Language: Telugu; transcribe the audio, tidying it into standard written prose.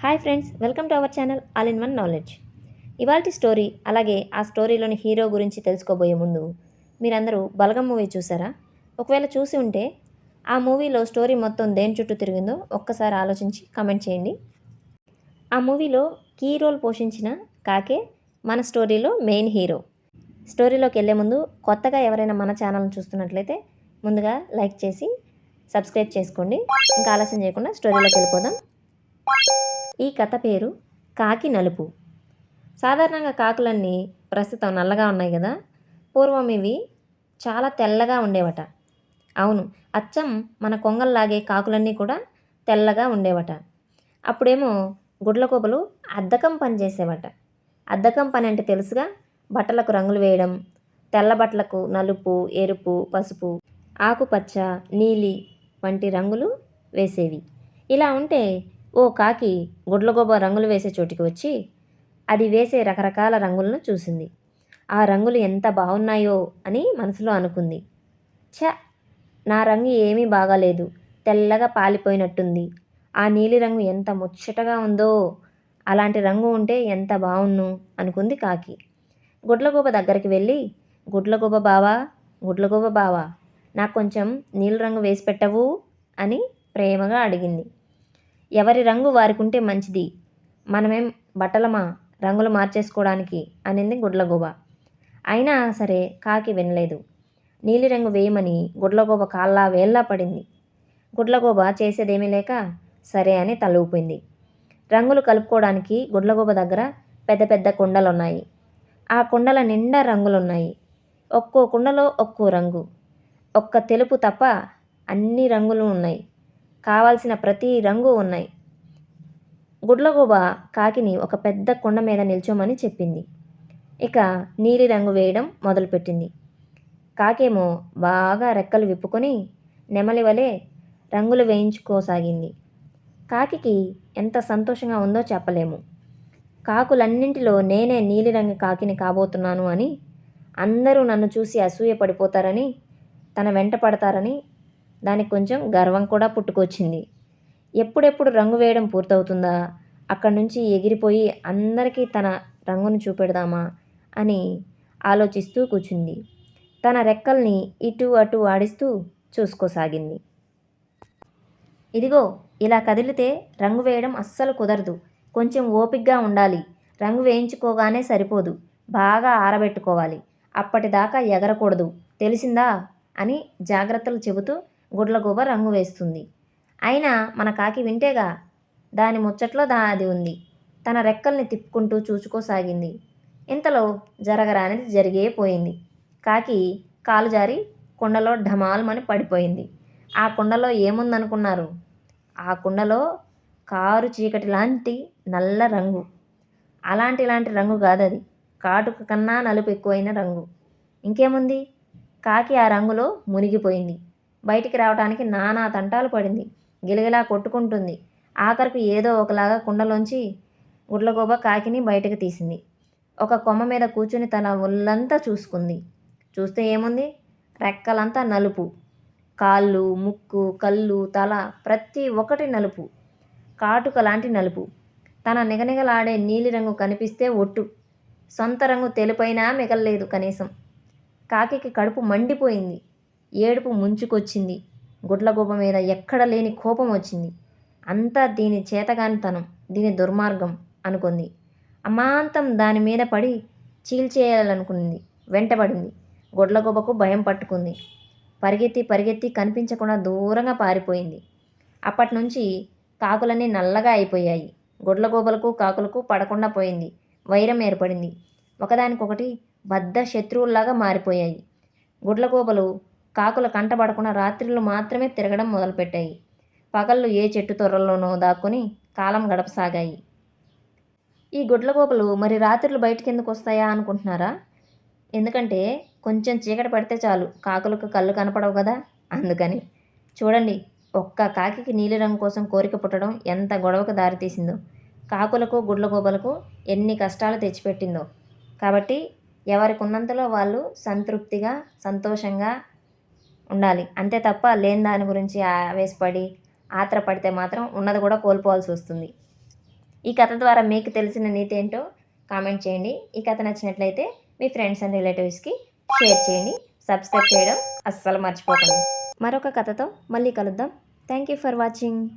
Hi friends, welcome to our channel all in one knowledge. ఇవాల్టి స్టోరీ అలాగే ఆ స్టోరీలోని హీరో గురించి తెలుసుకోబోయే ముందు మీరందరూ బలగం మూవీ చూసారా? ఒకవేళ చూసి ఉంటే ఆ మూవీలో స్టోరీ మొత్తం దేని చుట్టూ తిరిగిందో ఒక్కసారి ఆలోచించి కమెంట్ చేయండి. ఆ మూవీలో కీ రోల్ పోషించిన కాకే మన స్టోరీలో మెయిన్ హీరో. స్టోరీలోకి వెళ్ళే ముందు కొత్తగా ఎవరైనా మన ఛానల్ని చూస్తున్నట్లయితే ముందుగా లైక్ చేసి సబ్స్క్రైబ్ చేసుకోండి. ఇంకా ఆలస్యం చేయకుండా స్టోరీలోకి వెళ్ళిపోదాం. ఈ కథ పేరు కాకి నలుపు. సాధారణంగా కాకులన్నీ ప్రస్తుతం నల్లగా ఉన్నాయి కదా. పూర్వం ఇవి చాలా తెల్లగా ఉండేవట. అవును, అచ్చం మన కొంగల్లాగే కాకులన్నీ కూడా తెల్లగా ఉండేవట. అప్పుడేమో గుడ్లగూబలు అద్దకం పని చేసేవట. అద్దకం పని అంటే తెలుసుగా, బట్టలకు రంగులు వేయడం. తెల్ల బట్టలకు నలుపు, ఎరుపు, పసుపు, ఆకుపచ్చ, నీలి వంటి రంగులు వేసేవి. ఇలా ఉంటే ఓ కాకి గుడ్లగూబ రంగులు వేసే చోటికి వచ్చి అది వేసే రకరకాల రంగులను చూసింది. ఆ రంగులు ఎంత బాగున్నాయో అని మనసులో అనుకుంది. ఛ, నా రంగు ఏమీ బాగాలేదు, తెల్లగా పాలిపోయినట్టుంది. ఆ నీలిరంగు ఎంత ముచ్చటగా ఉందో, అలాంటి రంగు ఉంటే ఎంత బాగున్ను అనుకుంది కాకి. గుడ్లగూబ దగ్గరికి వెళ్ళి, గుడ్లగూబ బావా, గుడ్లగూబ బావా, నాకు కొంచెం నీలిరంగు వేసి పెట్టవు అని ప్రేమగా అడిగింది. ఎవరి రంగు వారికి ఉంటే మంచిది, మనమేం బట్టలమా రంగులు మార్చేసుకోవడానికి అనింది గుడ్లగూబ. అయినా సరే కాకి వినలేదు. నీలిరంగు వేయమని గుడ్లగూబ కాళ్ళా వేళ్ళా పడింది. గుడ్లగూబ చేసేదేమీ లేక సరే అని తలూపింది. రంగులు కలుపుకోవడానికి గుడ్లగూబ దగ్గర పెద్ద పెద్ద కుండలున్నాయి. ఆ కుండల నిండా రంగులున్నాయి. ఒక్కో కుండలో ఒక్కో రంగు. ఒక్క తెలుపు తప్ప అన్ని రంగులు ఉన్నాయి. కావాల్సిన ప్రతి రంగు ఉన్నాయి. గుడ్లగూబ కాకిని ఒక పెద్ద కుండ మీద నిల్చోమని చెప్పింది. ఇక నీలి రంగు వేయడం మొదలుపెట్టింది. కాకేమో బాగా రెక్కలు విప్పుకొని నెమలి వలె రంగులు వేయించుకోసాగింది. కాకికి ఎంత సంతోషంగా ఉందో చెప్పలేము. కాకులన్నింటిలో నేనే నీలిరంగు కాకిని కాబోతున్నాను అని, అందరూ నన్ను చూసి అసూయ పడిపోతారని, తన వెంట పడతారని దానికి కొంచెం గర్వం కూడా పుట్టుకొచ్చింది. ఎప్పుడెప్పుడు రంగు వేయడం పూర్తవుతుందా, అక్కడి నుంచి ఎగిరిపోయి అందరికీ తన రంగును చూపెడదామా అని ఆలోచిస్తూ కూర్చుంది. తన రెక్కల్ని ఇటు అటు ఆడిస్తూ చూసుకోసాగింది. ఇదిగో, ఇలా కదిలితే రంగు వేయడం అస్సలు కుదరదు. కొంచెం ఓపిగ్గా ఉండాలి. రంగు వేయించుకోగానే సరిపోదు, బాగా ఆరబెట్టుకోవాలి. అప్పటిదాకా ఎగరకూడదు, తెలిసిందా అని జాగ్రత్తలు చెబుతూ గుడ్లగూబ రంగు వేస్తుంది. అయినా మన కాకి వింటేగా, దాని ముచ్చట్లో అది ఉంది. తన రెక్కల్ని తిప్పుకుంటూ చూసుకోసాగింది. ఇంతలో జరగరానిది జరిగే పోయింది. కాకి కాలు జారి కుండలో ఢమాల్మని పడిపోయింది. ఆ కుండలో ఏముందనుకున్నారు? ఆ కుండలో కారు చీకటి లాంటి నల్ల రంగు. ఇలాంటి రంగు కాదది, కాటుక కన్నా నలుపు ఎక్కువైన రంగు. ఇంకేముంది, కాకి ఆ రంగులో మునిగిపోయింది. బయటికి రావడానికి నానా తంటాలు పడింది. గిలగిలా కొట్టుకుంటుంది. ఆఖరికి ఏదో ఒకలాగా కుండలోంచి గుడ్లగూబ కాకిని బయటకు తీసింది. ఒక కొమ్మ మీద కూర్చుని తన ఒళ్ళంతా చూసుకుంది. చూస్తే ఏముంది, రెక్కలంతా నలుపు. కాళ్ళు, ముక్కు, కళ్ళు, తల ప్రతి ఒక్కటి నలుపు, కాటుక లాంటి నలుపు. తన నిగనిగలాడే నీలిరంగు కనిపిస్తే ఒట్టు, సొంత రంగు తెలుపైనా మిగల్లేదు కనీసం. కాకికి కడుపు మండిపోయింది. ఏడుపు ముంచుకొచ్చింది. గుడ్లగూబ మీద ఎక్కడ లేని కోపం వచ్చింది. అంతా దీని చేతగానితనం, దీని దుర్మార్గం అనుకుంది. అమాంతం దాని మీద పడి చీల్చేయాలనుకుంది. వెంటబడింది. గుడ్లగూబకు భయం పట్టుకుంది. పరిగెత్తి పరిగెత్తి కనిపించకుండా దూరంగా పారిపోయింది. అప్పటి నుంచి కాకులన్నీ నల్లగా అయిపోయాయి. గుడ్లగూబలకు కాకులకు పడకుండా పోయింది. వైరం ఏర్పడింది. ఒకదానికొకటి బద్ధ శత్రువుల్లాగా మారిపోయాయి. గుడ్లగూబలు కాకుల కంటపడకుండా రాత్రిళ్ళు మాత్రమే తిరగడం మొదలుపెట్టాయి. పగళ్ళు ఏ చెట్టు తొర్రల్లోనో దాక్కుని కాలం గడపసాగాయి. ఈ గుడ్లగూబలు మరి రాత్రులు బయటికి ఎందుకు వస్తాయా అనుకుంటున్నారా? ఎందుకంటే కొంచెం చీకటి పడితే చాలు కాకులకు కళ్ళు కనపడవు కదా, అందుకని. చూడండి, ఒక్క కాకికి నీలిరంగు కోసం కోరిక పుట్టడం ఎంత గొడవకు దారితీసిందో, కాకులకు గుడ్లగూబలకు ఎన్ని కష్టాలు తెచ్చిపెట్టిందో. కాబట్టి ఎవరికి ఉన్నంతలో వాళ్ళు సంతృప్తిగా సంతోషంగా ఉండాలి, అంతే తప్ప లేని దాని గురించి ఆవేశపడి ఆత్రపడితే మాత్రం ఉన్నది కూడా కోల్పోవాల్సి వస్తుంది. ఈ కథ ద్వారా మీకు తెలిసిన నీతి ఏంటో కామెంట్ చేయండి. ఈ కథ నచ్చినట్లయితే మీ ఫ్రెండ్స్ అండ్ రిలేటివ్స్కి షేర్ చేయండి. సబ్స్క్రైబ్ చేయడం అస్సలు మర్చిపోకండి. మరొక కథతో మళ్ళీ కలుద్దాం. Thank you for watching.